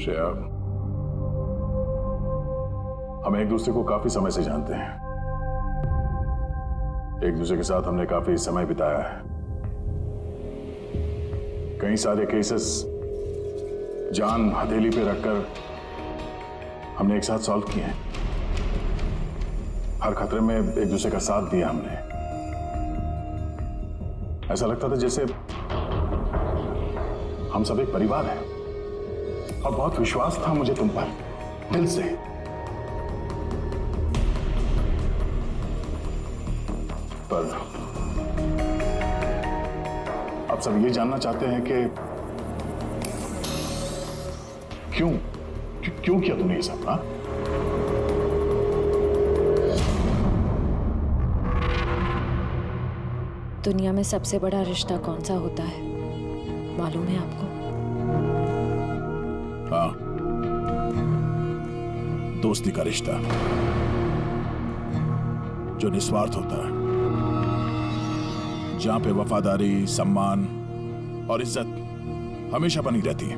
श्रेया, हम एक दूसरे को काफी समय से जानते हैं। एक दूसरे के साथ हमने काफी समय बिताया है। कई सारे केसेस जान हथेली पे रखकर हमने एक साथ सॉल्व किए हैं। हर खतरे में एक दूसरे का साथ दिया हमने। ऐसा लगता था जैसे हम सब एक परिवार हैं, और बहुत विश्वास था मुझे तुम पर, दिल से। पर अब सब ये जानना चाहते हैं कि क्यों किया तूने ये सब? हाँ, दुनिया में सबसे बड़ा रिश्ता कौन सा होता है मालूम है आपको? हाँ, दोस्ती का रिश्ता, जो निस्वार्थ होता है, जहां पे वफादारी, सम्मान और इज्जत हमेशा बनी रहती है।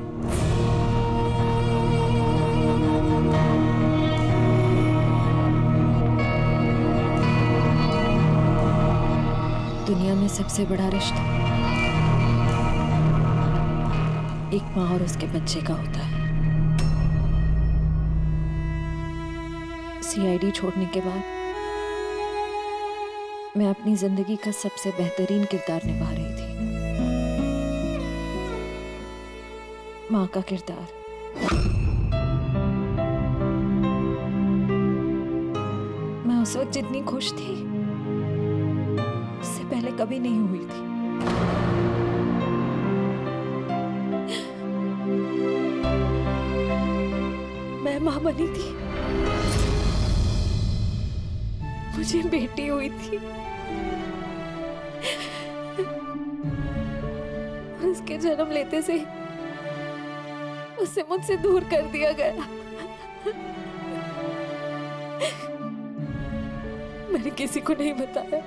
दुनिया में सबसे बड़ा रिश्ता एक माँ और उसके बच्चे का होता है। सीआईडी छोड़ने के बाद मैं अपनी जिंदगी का सबसे बेहतरीन किरदार निभा रही थी, माँ का किरदार। मैं उस वक्त जितनी खुश थी उससे पहले कभी नहीं हुई थी। मैं माँ बनी थी, मुझे बेटी हुई थी, उसके जन्म लेते से उसे मुझसे दूर कर दिया गया। मैंने किसी को नहीं बताया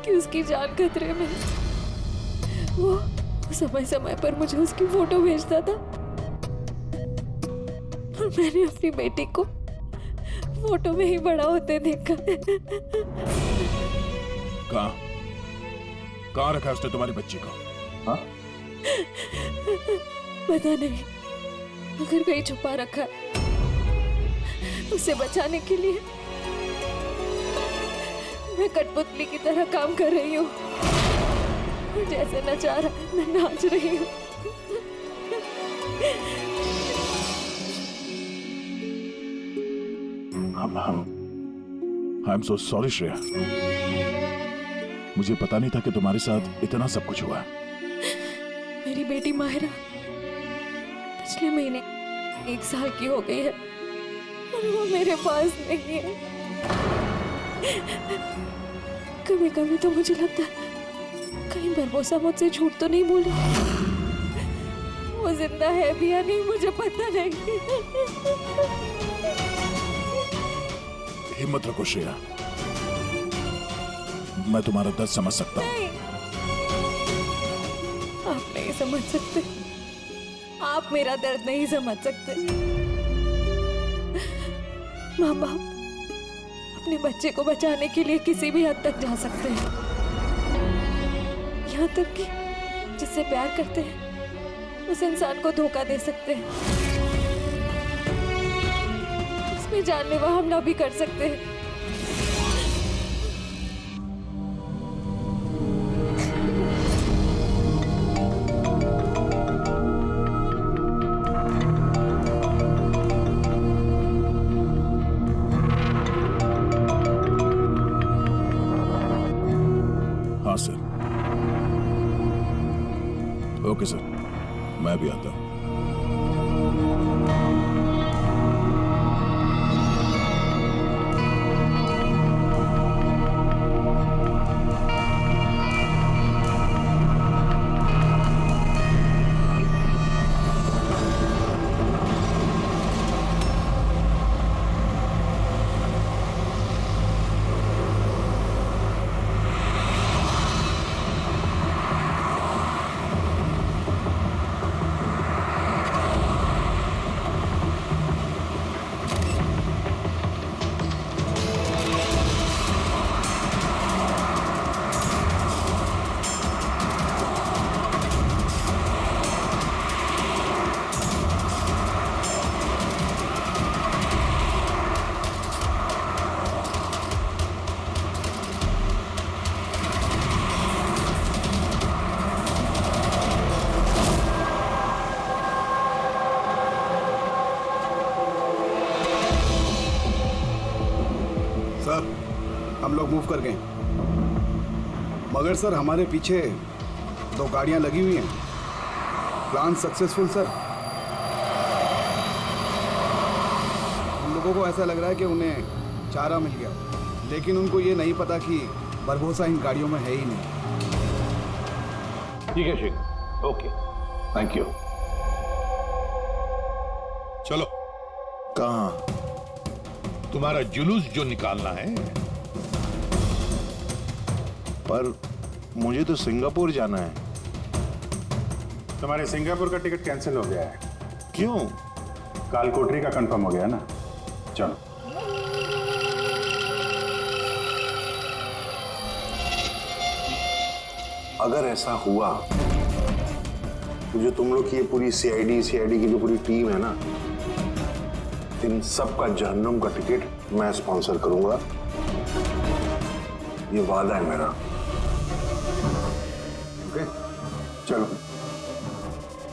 कि उसकी जान खतरे में। वो समय समय पर मुझे उसकी फोटो भेजता था और मैंने अपनी बेटी को फोटो में ही बड़ा होते देखा। कहाँ रखा उसने तुम्हारी बच्ची को? हाँ? पता नहीं, अगर कहीं छुपा रखा है उसे बचाने के लिए मैं कठपुतली की तरह काम कर रही हूँ। जैसे नचा रहा है मैं नाच रही हूँ। I am so sorry Shreya, मुझे पता नहीं था कि तुम्हारे साथ इतना सब कुछ हुआ। मेरी बेटी माहिरा पिछले महीने 1 साल की हो गई है और वो मेरे पास नहीं है। कभी कभी तो मुझे लगता है कहीं बरबोसा मुझसे झूठ तो नहीं बोली। वो जिंदा है भी या नहीं मुझे पता नहीं। हिम्मत रखो श्रेया, मैं तुम्हारा दर्द समझ सकता हूँ। नहीं, आप नहीं समझ सकते, आप मेरा दर्द नहीं समझ सकते। माँ बाप अपने बच्चे को बचाने के लिए किसी भी हद तक जा सकते हैं, यहाँ तक कि जिससे प्यार करते हैं उस इंसान को धोखा दे सकते हैं। इसमें जानलेवा हमला भी कर सकते हैं। हाँ सर। ओके सर, मैं भी आता हूँ। हम लोग मूव कर गए, मगर सर हमारे पीछे 2 गाड़ियां लगी हुई हैं। Plan successful sir. हम लोगों को ऐसा लग रहा है कि उन्हें चारा मिल गया, लेकिन उनको ये नहीं पता कि बरबोसा इन गाड़ियों में है ही नहीं। ठीक है शेख, ओके, थैंक यू। चलो, कहाँ? तुम्हारा जुलूस जो निकालना है। पर मुझे तो सिंगापुर जाना है। तुम्हारे सिंगापुर का टिकट कैंसिल हो गया है। क्यों? कालकोटरी का कंफर्म हो गया ना। चलो। अगर ऐसा हुआ तो जो तुम लोग की ये पूरी सीआईडी की जो पूरी टीम है ना, इन सब का जहन्नुम का टिकट मैं स्पॉन्सर करूंगा। ये वादा है मेरा। ओके, चलो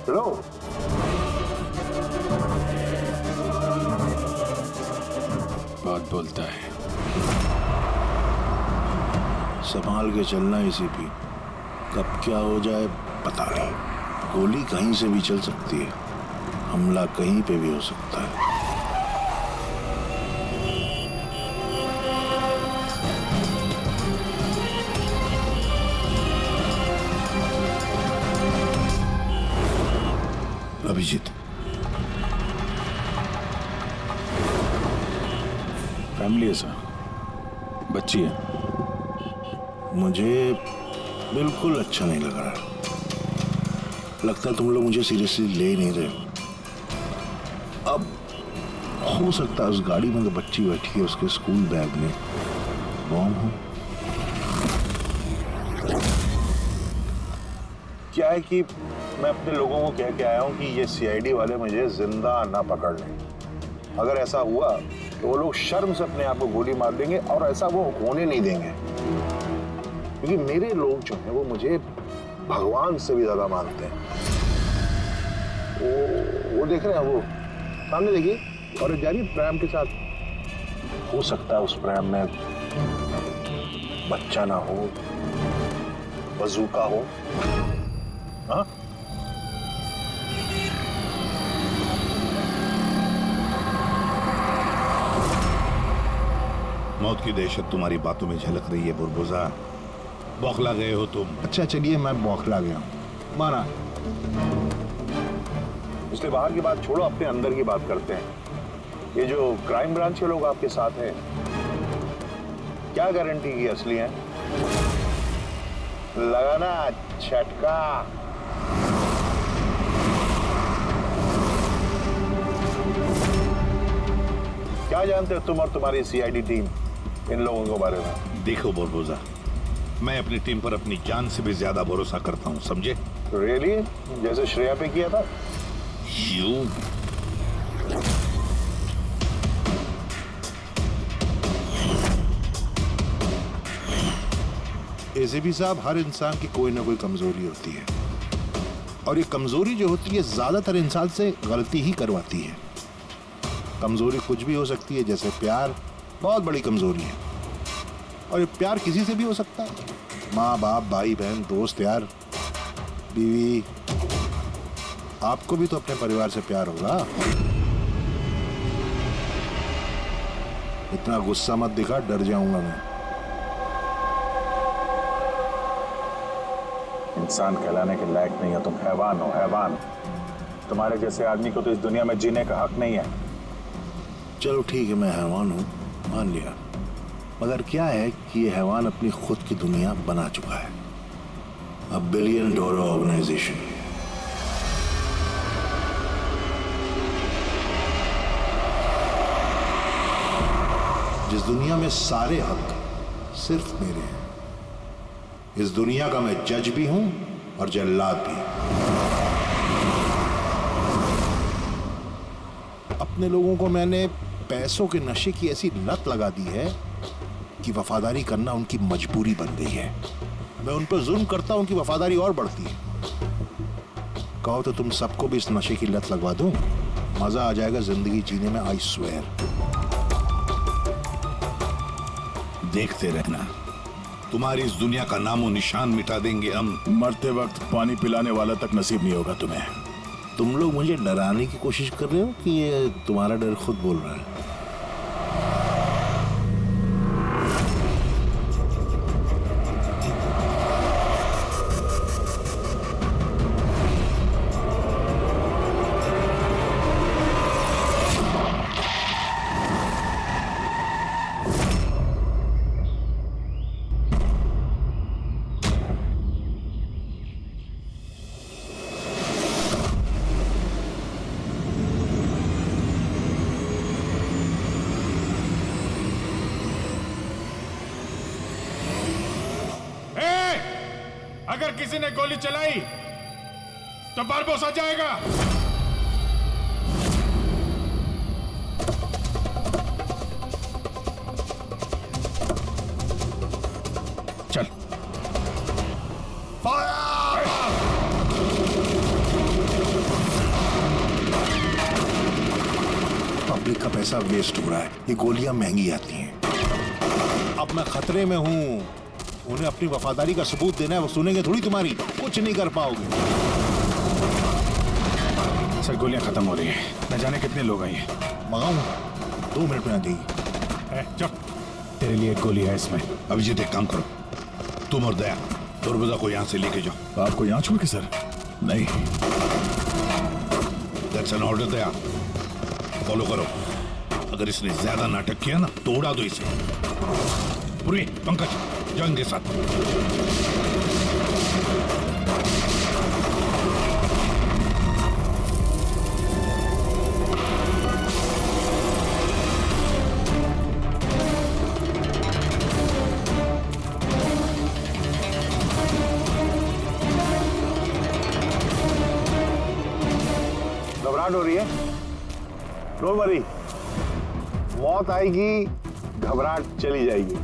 चलो। बहुत बोलता है। संभाल के चलना एसीपी, कब क्या हो जाए पता नहीं। गोली कहीं से भी चल सकती है, हमला कहीं पे भी हो सकता है। अभिजीत, फैमिली है सर, बच्ची है। मुझे बिल्कुल अच्छा नहीं लग रहा। लगता है तुम लोग मुझे सीरियसली ले ही नहीं रहे हो। अब हो सकता है उस गाड़ी में जो बच्ची बैठी है उसके स्कूल बैग में बॉम्ब हो। क्या है कि मैं अपने लोगों को कह के आया हूं कि ये सीआईडी वाले मुझे जिंदा ना पकड़ लें। अगर ऐसा हुआ तो वो लोग शर्म से अपने आप को गोली मार देंगे, और ऐसा वो होने नहीं देंगे, क्योंकि मेरे लोग जो हैं वो मुझे भगवान से भी ज्यादा मानते हैं। वो देख रहे हैं, वो सामने देखिए, और जा रही प्रेम के साथ। हो सकता है उस प्रेम में बच्चा ना हो, बजूका हो। हाँ, मौत की दहशत तुम्हारी बातों में झलक रही है बुरबुजा। बौखला गए हो तुम। अच्छा चलिए, मैं बौखला गया हूं, माना। इसलिए बाहर की बात छोड़ो, अपने अंदर की बात करते हैं। ये जो क्राइम ब्रांच के लोग आपके साथ हैं, क्या गारंटी की असली हैं? लगाना झटका। क्या जानते हो तुम और तुम्हारी सीआईडी टीम इन लोगों के बारे में? देखो बुरबुजा, मैं अपनी टीम पर अपनी जान से भी ज्यादा भरोसा करता हूँ, समझे? रियली? जैसे श्रेया पे किया था? यू एसीपी साहब, हर इंसान की कोई ना कोई कमजोरी होती है, और ये कमजोरी जो होती है ज्यादातर इंसान से गलती ही करवाती है। कमजोरी कुछ भी हो सकती है, जैसे प्यार बहुत बड़ी कमजोरी है, और ये प्यार किसी से भी हो सकता है। माँ बाप, भाई बहन, दोस्त, यार, बीवी। आपको भी तो अपने परिवार से प्यार होगा। इतना गुस्सा मत दिखा, डर जाऊंगा मैं। इंसान कहलाने के लायक नहीं हो तुम, हैवान हो, हैवान। तुम्हारे जैसे आदमी को तो इस दुनिया में जीने का हक नहीं है। चलो ठीक है, मैं हैवान हूँ, मान लिया। मगर क्या है कि ये हैवान अपनी खुद की दुनिया बना चुका है, $1 बिलियन ऑर्गेनाइजेशन। जिस दुनिया में सारे हक सिर्फ मेरे हैं। इस दुनिया का मैं जज भी हूं और जल्लाद भी। अपने लोगों को मैंने पैसों के नशे की ऐसी लत लगा दी है कि वफादारी करना उनकी मजबूरी बन गई है। मैं उन पर जुल्म करता हूं, उनकी वफादारी और बढ़ती है। कहो तो तुम सबको भी इस नशे की लत लगवा दूं, मजा आ जाएगा जिंदगी जीने में, आई स्वेयर। देखते रहना। तुम्हारी इस दुनिया का नामो निशान मिटा देंगे हम। मरते वक्त पानी पिलाने वाला तक नसीब नहीं होगा तुम्हें। तुम लोग मुझे डराने की कोशिश कर रहे हो कि ये तुम्हारा डर खुद बोल रहा है? अगर किसी ने गोली चलाई तो बारबोसा जाएगा। चल। पब्लिक का पैसा वेस्ट हो रहा है। ये गोलियां महंगी आती हैं। अब मैं खतरे में हूं। उन्हें अपनी वफादारी का सबूत देना है। वो सुनेंगे थोड़ी तुम्हारी। कुछ नहीं कर पाओगे। सर गोलियां खत्म हो रही हैं। न जाने कितने लोग आए हैं। मंगाऊं? 2 मिनट में आ जाएगी। चुप। तेरे लिए एक गोली है इसमें। अभिजीत एक काम करो, तुम और दया दुर्बुदा को यहाँ से लेके जाओ। आपको यहाँ छोड़ के सर? नहीं। That's an order. Daya follow करो। अगर इसने ज्यादा नाटक किया ना तो उड़ा दो इसे। पूरी पंकज जाओ इनके साथ। घबराहट हो रही है? डोंट वरी, मौत आएगी, घबराहट चली जाएगी।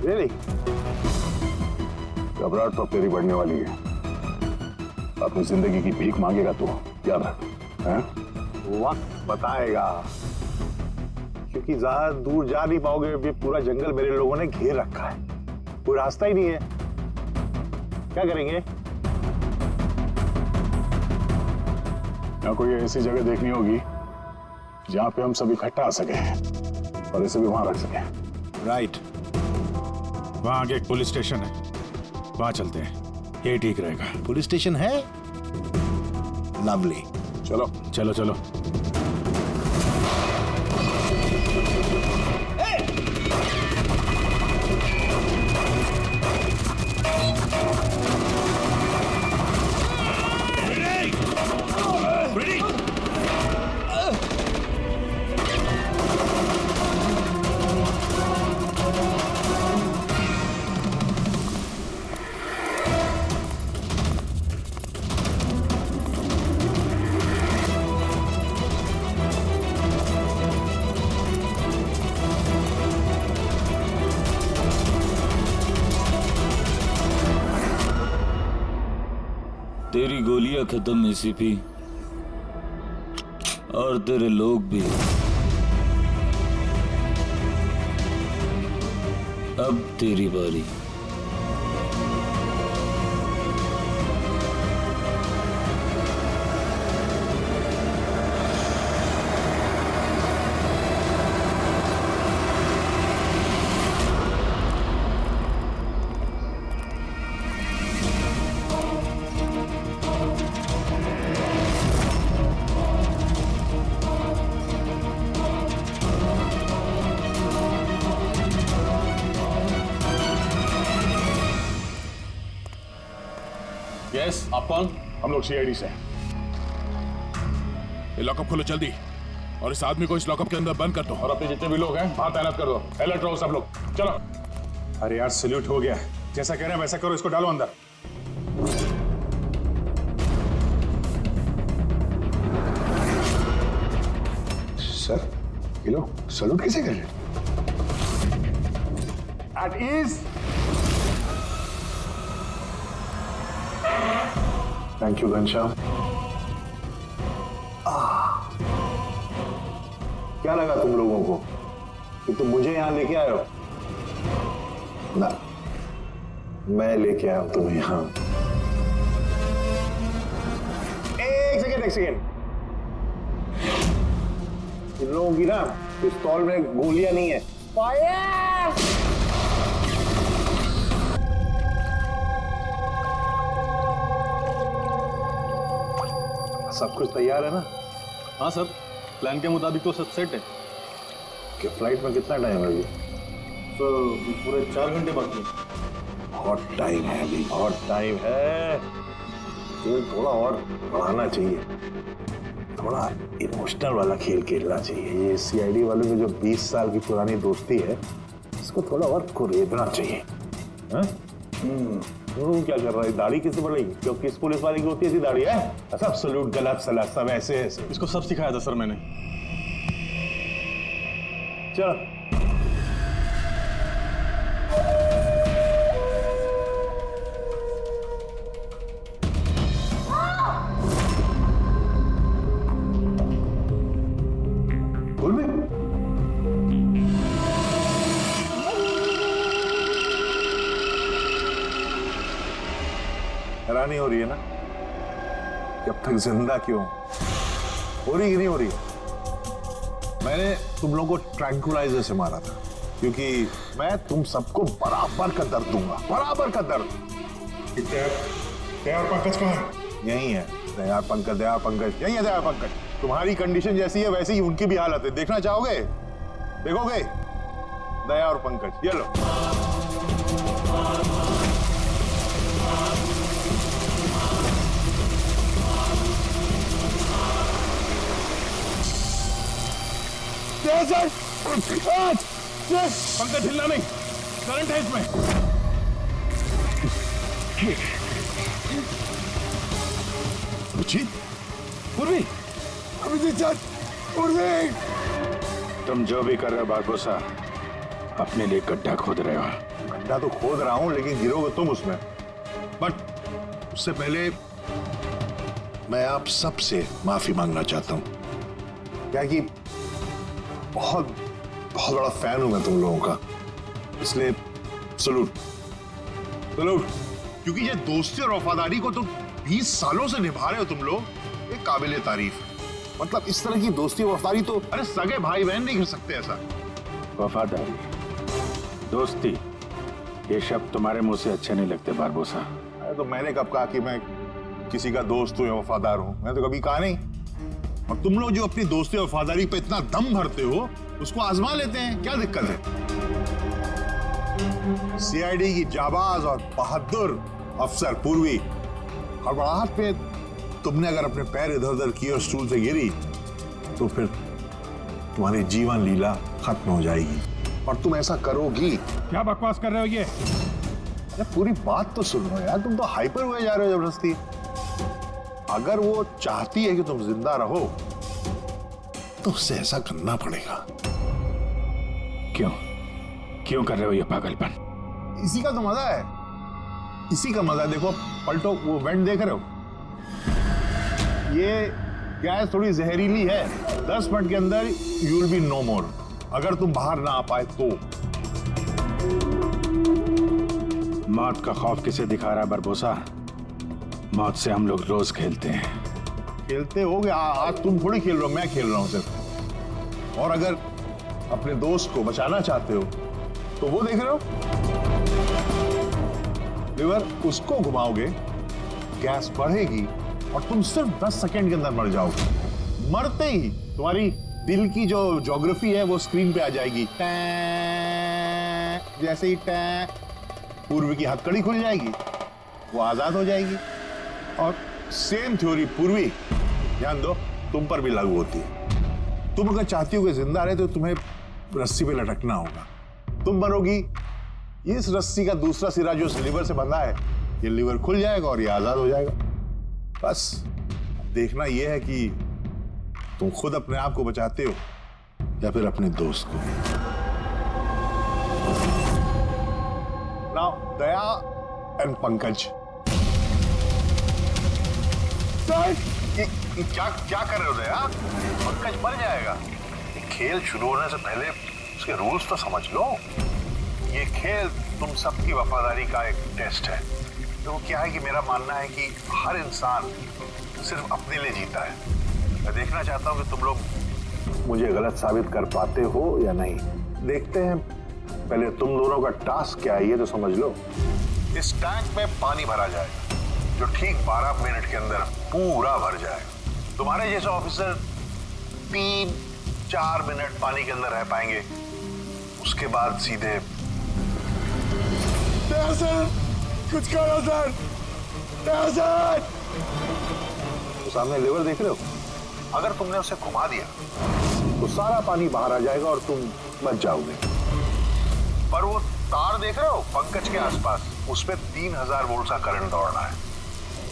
Really? घबराहट तो तेरी बढ़ने वाली है। अपनी जिंदगी की भीख मांगेगा तू, याद रख। वक्त बताएगा, क्योंकि ज्यादा दूर जा नहीं पाओगे। अभी पूरा जंगल मेरे लोगों ने घेर रखा है, कोई रास्ता ही नहीं है। क्या करेंगे? यहाँ कोई ऐसी जगह देखनी होगी जहाँ पे हम सब इकट्ठा आ सके और इसे भी वहां रख सके। राइट। वहां आगे एक पुलिस स्टेशन है, वहां चलते हैं। ये ठीक रहेगा। पुलिस स्टेशन है? लवली। चलो चलो चलो। तेरी गोलियां खत्म एसीपी, और तेरे लोग भी। अब तेरी बारी। यस, आप कौन? हम लोग सीआईडी से हैं। ये लॉकअप खोलो जल्दी, और इस आदमी को इस लॉकअप के अंदर बंद कर दो। और अपने जितने भी लोग हैं वहां तैनात कर दो। अलर्ट रहो सब लोग। चलो। अरे यार सैल्यूट हो गया। जैसा कह रहे हैं वैसा करो, इसको डालो अंदर। सर ये लोग सैल्यूट किसे कर रहे हैं? At ease. Thank you Ghanshyam. क्या लगा तुम लोगों को कि तुम मुझे यहां लेके आए हो? ना, मैं लेके आया हूं तुम्हें यहां। एक सेकेंड। इन लोगों की ना पिस्तौल में गोलियां नहीं है। फायर! सब कुछ तैयार है ना? हाँ सर, प्लान के मुताबिक तो सब सेट है। कि फ्लाइट में कितना टाइम है अभी? तो पूरे 4 घंटे बाकी हैं। बहुत टाइम है अभी, बहुत टाइम है। खेल थोड़ा और बढ़ाना चाहिए, थोड़ा इमोशनल वाला खेल खेलना चाहिए। ये सीआईडी वालों में जो 20 साल की पुरानी दोस्ती है, इसको थोड़ा और कुरेदना चाहिए। क्या कर रहा है? दाढ़ी किससे बढ़ेगी? क्यों किस पुलिस वाले की होती है ऐसी दाढ़ी है? सब सलूट, गलत सलाह, सब ऐसे ऐसे। इसको सब सिखाया था सर मैंने। चलो बोल भी। हैरानी हो रही है ना कि अब तक जिंदा क्यों? हो रही कि नहीं हो रही? मैंने तुम लोगों को ट्रैंकुलाइजर से मारा था क्योंकि मैं तुम सबको बराबर का दर्द दूंगा, बराबर का दर्द। दया पंकज कहाँ है? यही है दया पंकज, दया पंकज यही है। दया पंकज, तुम्हारी कंडीशन जैसी है वैसी ही उनकी भी हालत है। देखना चाहोगे? देखोगे? दया और पंकज, ये लो। पंकज हिलना नहीं, करंट है इसमें। पूर्वी, तुम जो भी कर रहे हो बारबोसा, अपने लिए गड्ढा खोद रहे हो। गड्ढा तो खोद रहा हूं, लेकिन गिरोगे तुम उसमें। बट उससे पहले मैं आप सबसे माफी मांगना चाहता हूं। क्या कि बहुत बहुत बड़ा फैन हूं मैं तुम लोगों का, इसलिए सलूट सलूट। क्योंकि ये दोस्ती और वफादारी को तो 20 सालों से निभा रहे हो तुम लोग, ये काबिले तारीफ है। मतलब इस तरह की दोस्ती और वफादारी तो अरे सगे भाई बहन नहीं कर सकते ऐसा। वफादारी, दोस्ती, ये शब्द तुम्हारे मुंह से अच्छे नहीं लगते बारबोसा। अरे तो मैंने कब कहा कि मैं किसी का दोस्त हूं या वफादार हूं? मैं तो कभी कहा नहीं। और तुम लोग जो अपनी दोस्ती और वफादारी पे इतना दम भरते हो, उसको आजमा लेते हैं, क्या दिक्कत है? सीआईडी की जाबाज और बहादुर अफसर पूर्वी, हड़बड़ाहट पे तुमने अगर अपने पैर इधर उधर किए और स्टूल से गिरी तो फिर तुम्हारी जीवन लीला खत्म हो जाएगी, और तुम ऐसा करोगी। क्या बकवास कर रहे हो ये? अरे पूरी बात तो सुनो यार, तुम तो हाइपर हुए जा रहे हो जबरदस्ती। अगर वो चाहती है कि तुम जिंदा रहो तो उससे ऐसा करना पड़ेगा। क्यों क्यों कर रहे हो ये पागलपन? इसी का तो मजा है, इसी का मजा है। देखो पलटो, वो वेंट देख रहे हो? ये गैस थोड़ी जहरीली है, 10 मिनट के अंदर यू विल बी नो मोर, अगर तुम बाहर ना आ पाए तो। मौत का खौफ किसे दिखा रहा है बारबोसा? मौत से हम लोग रोज खेलते हैं। खेलते हो गया, आज तुम थोड़ी खेल रहे हो, मैं खेल रहा हूं सिर्फ। और अगर अपने दोस्त को बचाना चाहते हो तो वो देख रहे हो, लिवर उसको घुमाओगे, गैस बढ़ेगी और तुम सिर्फ 10 सेकंड के अंदर मर जाओगे। मरते ही तुम्हारी दिल की जो ज्योग्राफी है वो स्क्रीन पे आ जाएगी। जैसे ही पूर्वी की हथकड़ी खुल जाएगी, वो आजाद हो जाएगी। और सेम थ्योरी पूर्वी, ध्यान दो, तुम पर भी लागू होती है। तुम अगर चाहती हो कि जिंदा रहे तो तुम्हें रस्सी पे लटकना होगा। तुम मरोगी, इस रस्सी का दूसरा सिरा जो लिवर से बंधा है, ये लिवर खुल जाएगा और ये आजाद हो जाएगा। बस देखना यह है कि तुम खुद अपने आप को बचाते हो या फिर अपने दोस्त को। Now Daya and Pankaj. क्या क्या कर रहे हो दया? पंकज मर जाएगा। खेल शुरू होने से पहले उसके रूल्स तो समझ लो। ये खेल तुम सबकी वफादारी का एक टेस्ट है। तो क्या है कि मेरा मानना है कि हर इंसान सिर्फ अपने लिए जीता है। मैं देखना चाहता हूं कि तुम लोग मुझे गलत साबित कर पाते हो या नहीं। देखते हैं, पहले तुम दोनों का टास्क क्या है ये तो समझ लो। इस टैंक में पानी भरा जाएगा जो ठीक 12 मिनट के अंदर पूरा भर जाएगा। तुम्हारे जैसे ऑफिसर 3-4 मिनट पानी के अंदर रह पाएंगे, उसके बाद सीधे सर, कुछ करो सर, सर। तो सामने लेवर देख रहे हो, अगर तुमने उसे घुमा दिया तो सारा पानी बाहर आ जाएगा और तुम बच जाओगे। पर वो तार देख रहे हो पंकज के आसपास, उसपे 3000 वोल्ट का करंट दौड़ रहा है।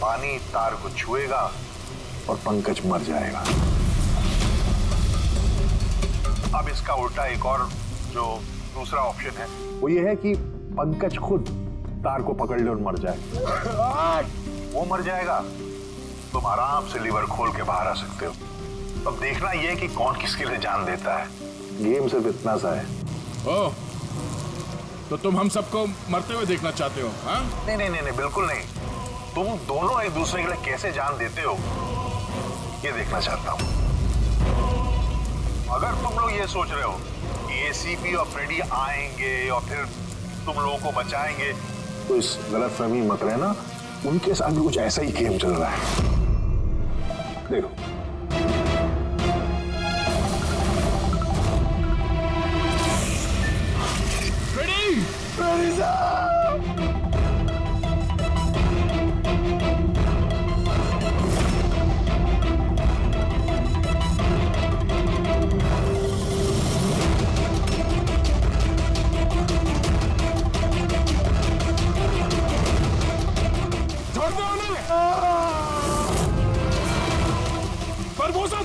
पानी तार को छुएगा और पंकज मर जाएगा। अब इसका उल्टा एक और जो दूसरा ऑप्शन है वो ये है कि पंकज खुद तार को पकड़ ले और मर जाए। वो मर जाएगा, तुम आराम से लीवर खोल के बाहर आ सकते हो। अब देखना ये है कि कौन किसके लिए जान देता है। गेम सिर्फ इतना सा है। ओह, तो तुम हम सबको मरते हुए देखना चाहते हो? हाँ? नहीं नहीं नहीं, बिल्कुल नहीं। तुम दोनों एक दूसरे के लिए कैसे जान देते हो ये देखना चाहता हूं। अगर तुम लोग ये सोच रहे हो कि एसीपी और फ्रेडी आएंगे और फिर तुम लोगों को बचाएंगे, तो इस गलतफहमी मत रहना। उनके साथ भी कुछ ऐसा ही गेम चल रहा है। देखो, फ्रेडी, फ्रेडी साहब!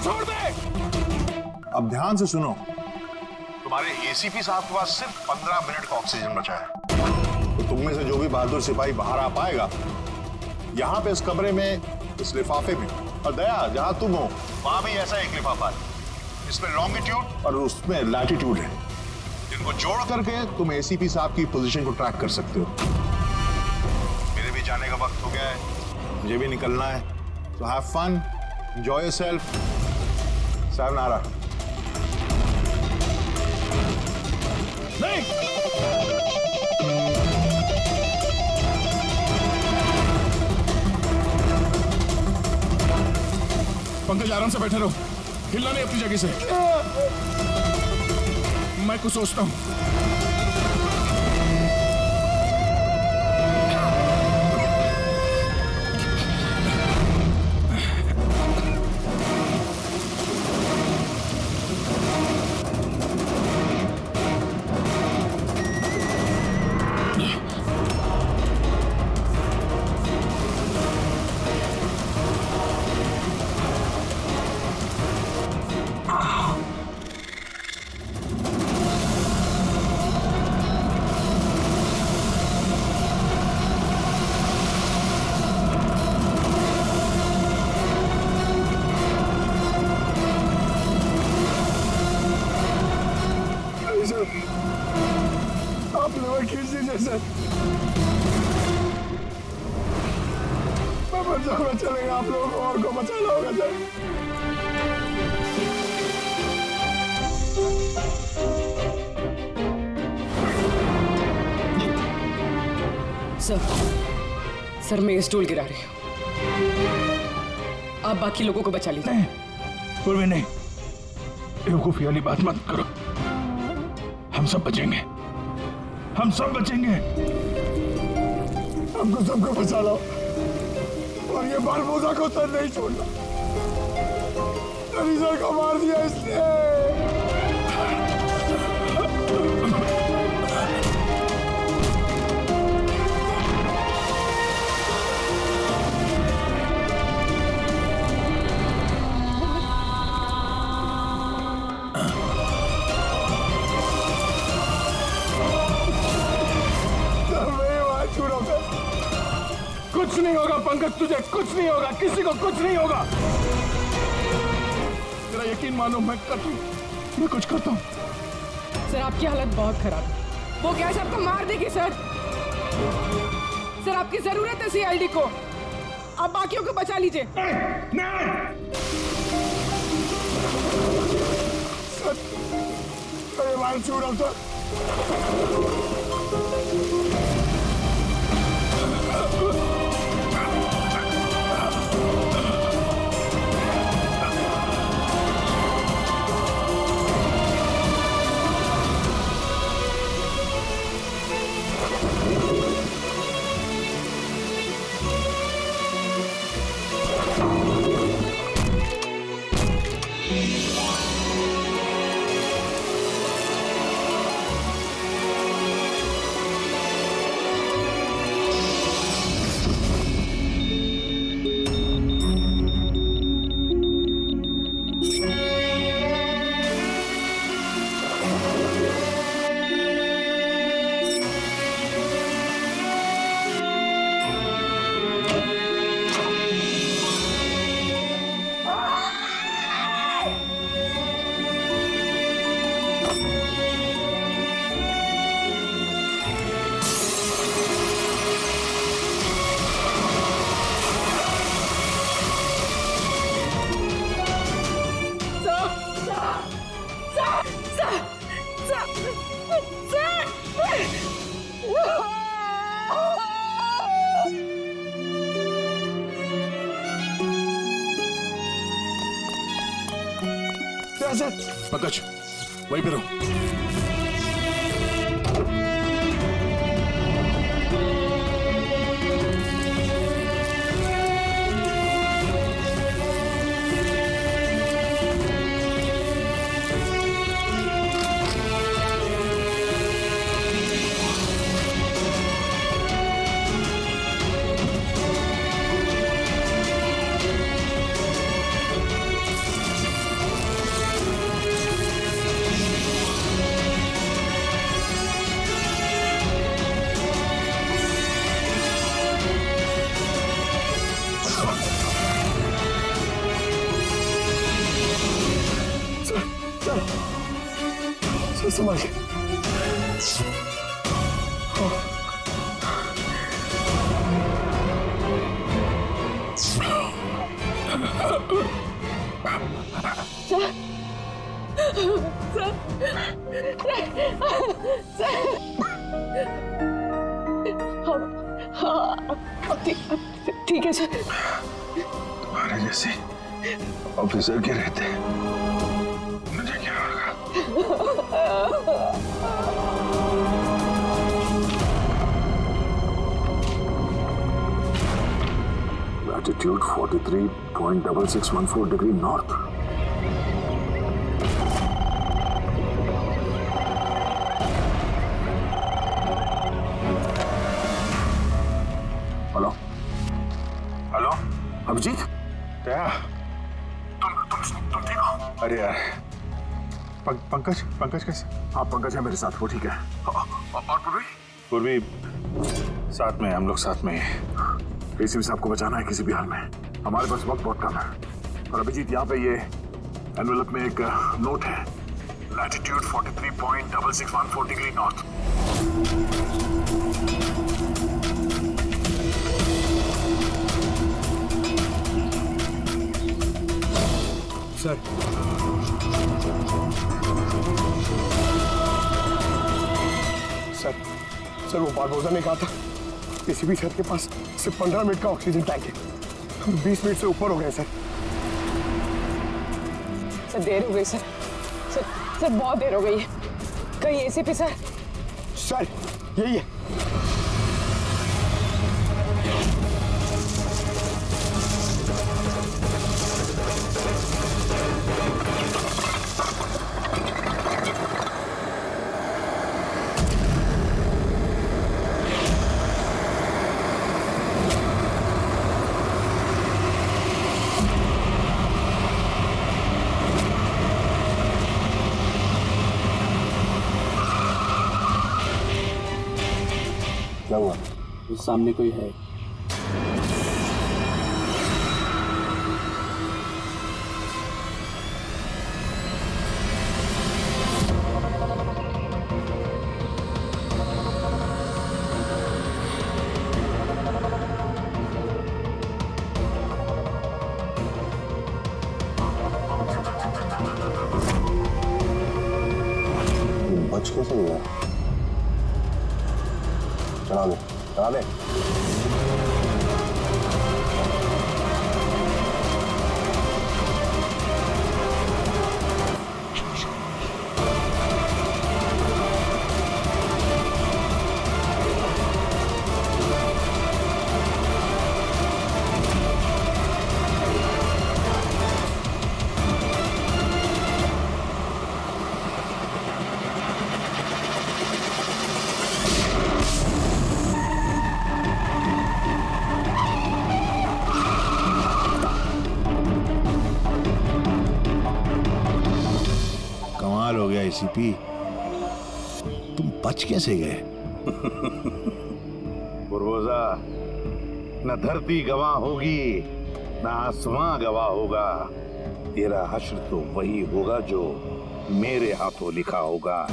छोड़ दे। अब ध्यान से सुनो। तुम्हारे एसीपी साहब के पास सिर्फ 15 मिनट का ऑक्सीजन बचा है। तो तुम में से जो भी बहादुर सिपाही बाहर आ पाएगा, यहाँ पे इस कमरे में, इस लिफाफे में, और दया जहाँ तुम हो वहां भी ऐसा एक लिफाफा है। इसमें लॉन्गिट्यूड और उसमें लैटिट्यूड है। इनको जोड़ करके तुम एसीपी साहब की पोजीशन को ट्रैक कर सकते हो। मेरे भी जाने का वक्त हो गया है, मुझे भी निकलना है। तो हैव फन, एंजॉय योरसेल्फ। सावनारा। नहीं, पंकज आराम से बैठे रहो, हिलना नहीं अपनी जगह से। मैं कुछ सोचता हूं। आप लोग खींच दीजिए सर, मैं मर जाऊंगा। चलेगा, आप लोगों को और को बचाना होगा सर। सर, मैं ये स्टूल गिरा रही हूँ, आप बाकी लोगों को बचा लीजिए। नहीं, पूर्वी नहीं, बेवकूफी वाली बात मत करो। हम सब बचेंगे, हम सब बचेंगे। हमको सबको बचा लो और ये बारबोजा को तो नहीं छोड़ना। सर को मार दिया इसने। कुछ नहीं होगा पंकज, तुझे कुछ नहीं होगा, किसी को कुछ नहीं होगा। तेरा यकीन मानो, मैं मैं कुछ करता हूँ। सर आपकी हालत बहुत खराब है, वो गैस आपको मार देगी सर। सर आपकी जरूरत है सीआईडी को, आप बाकियों को बचा लीजिए। अरे मार छोड़ो तो। पंकज वहीं पे रहो। संभाल के। ठीक है सर। तुम्हारे जैसे ऑफिसर के रहते मुझे क्या होगा? Latitude 43.6614 degree north. Hello hello Abhijeet क्या तुम ठीक हो? अरे यार पंकज कैसे? हाँ पंकज है मेरे साथ, वो ठीक है। और पूर्वी साथ में, हम लोग साथ में। एसीपी साहब को बचाना है किसी भी हाल में, हमारे पास वक्त बहुत कम है। और अभिजीत यहाँ पे ये एनवेलप में एक नोट है, latitude 43.6614 degree north. Sir sir वो बारबोसा ने कहा था एसीपी सर के पास सिर्फ 15 मिनट का ऑक्सीजन टैंक है, हम 20 मिनट से ऊपर हो गए सर। सर देर हो गई सर, सर बहुत देर हो गई है। कहीं एसीपी सर? सर यही है। क्या हुआ? उस सामने कोई है। बच कैसे गया? चला दे, चला दे। कमाल हो गया एसीपी, तुम बच कैसे गए? बुरबोजा, न धरती गवाह होगी न आसमां गवाह होगा। तेरा हश्र तो वही होगा जो मेरे हाथों लिखा होगा।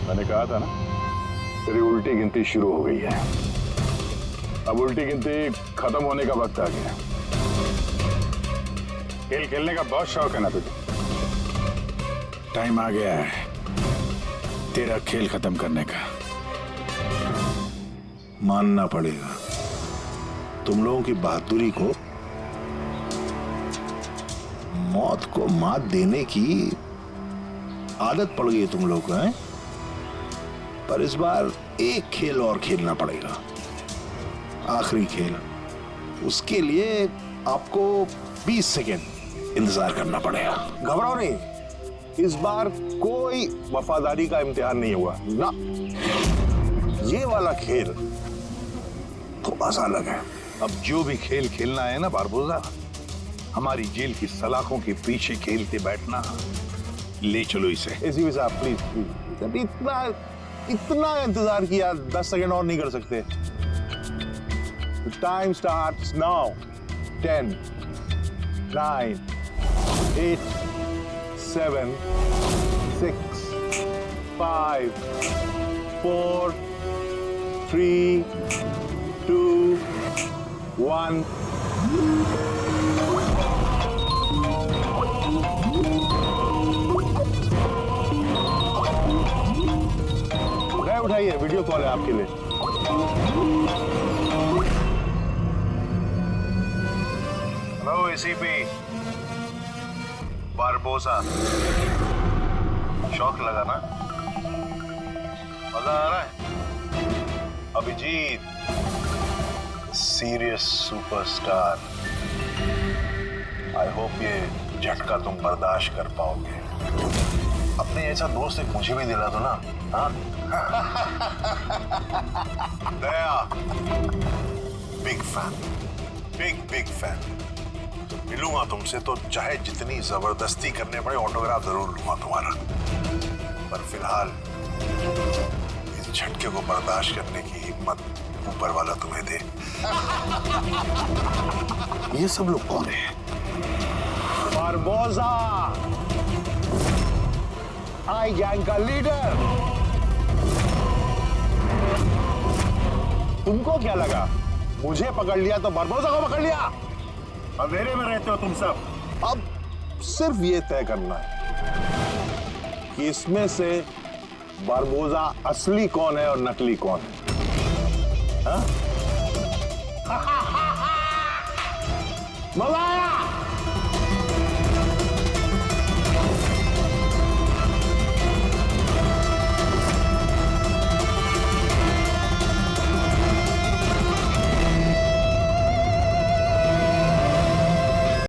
मैंने कहा था ना, तेरी उल्टी गिनती शुरू हो गई है। अब उल्टी गिनती खत्म होने का वक्त आ गया। खेल खेलने का बहुत शौक है ना तुझे? टाइम आ गया है तेरा खेल खत्म करने का। मानना पड़ेगा, तुम लोगों की बहादुरी को, मौत को मात देने की आदत पड़ गई तुम लोगों को, हैं? पर इस बार एक खेल और खेलना पड़ेगा, आखिरी खेल। उसके लिए आपको 20 सेकेंड इंतजार करना पड़ेगा। घबराओ नहीं, इस बार कोई वफादारी का इम्तिहान नहीं हुआ ना। ये वाला खेल थोड़ा सा अलग है। अब जो भी खेल खेलना है ना बारबोजा, हमारी जेल की सलाखों के पीछे खेलते बैठना। ले चलो इसे। एसीपी साहब प्लीज प्लीज, अभी इतना इंतजार किया, 10 सेकंड और नहीं कर सकते? Time starts now. 10 9 8 7 6 5 4 3 2 1। उठाइए, वीडियो कॉल है आपके लिए। हेलो एसीपी बारबोसा, शौक लगा ना? मजा आ रहा है? Abhijeet serious superstar, I hope ये झटका तुम बर्दाश्त कर पाओगे। अपने ऐसा दोस्त एक मुझे भी दिला दो ना। हाँ दया, बिग फैन, बिग फैन। मिलूंगा तुमसे तो चाहे जितनी जबरदस्ती करने पड़े, ऑटोग्राफ जरूर लूंगा तुम्हारा। पर फिलहाल इस झटके को बर्दाश्त करने की हिम्मत ऊपर वाला तुम्हें दे। ये सब लोग कौन है? बारबोसा, आई गैंग का लीडर। तुमको क्या लगा मुझे पकड़ लिया तो बारबोसा को पकड़ लिया? अंधेरे में रहते हो तुम सब। अब सिर्फ ये तय करना है कि इसमें से बारबोसा असली कौन है और नकली कौन है। हाँ? मजा